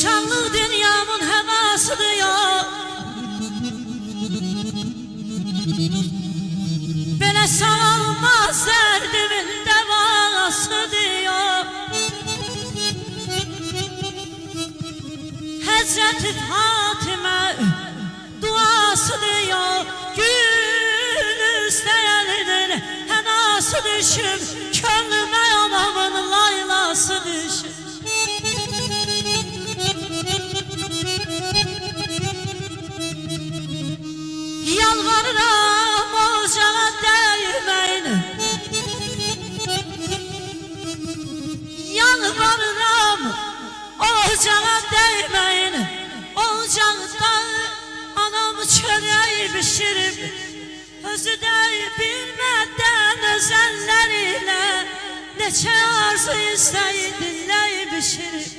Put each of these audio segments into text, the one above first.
Şanlı dünyamın hevasıdır ya. Belə sağalmaz dərdimin devasıdır ya. Həzrəti Fatimə duasıdır ya. Gül istəyəlidir hənası düşüb, könlümə anamın laylası düşüb. Yalvarıram ocağa değmeyin, yalvarıram ocağa değmeyin. Ocaqda anam çörək bişirib, özü də bilmədən öz əllərilə neçə arzu istəyir dinləyib bişirib.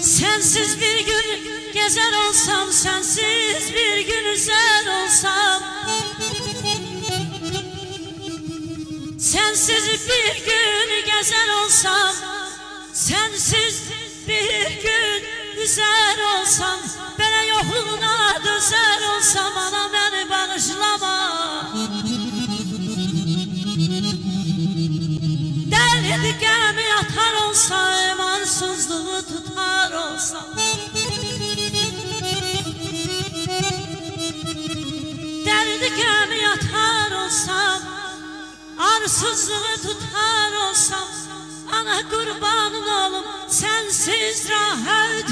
Sensiz bir gün gezer olsam, sensiz bir gün üzer olsam, sensiz bir gün gezer olsam, sensiz bir gün üzer olsam, belə yoxluğuna dözer olsam, ana beni bağışlama. Dərdi gəmi atar olsam, emansızlığı tutar olsam, dərdi gəmi atar olsam, arsızlığı tutar olsam, ana qurbanın olum, sensiz rahat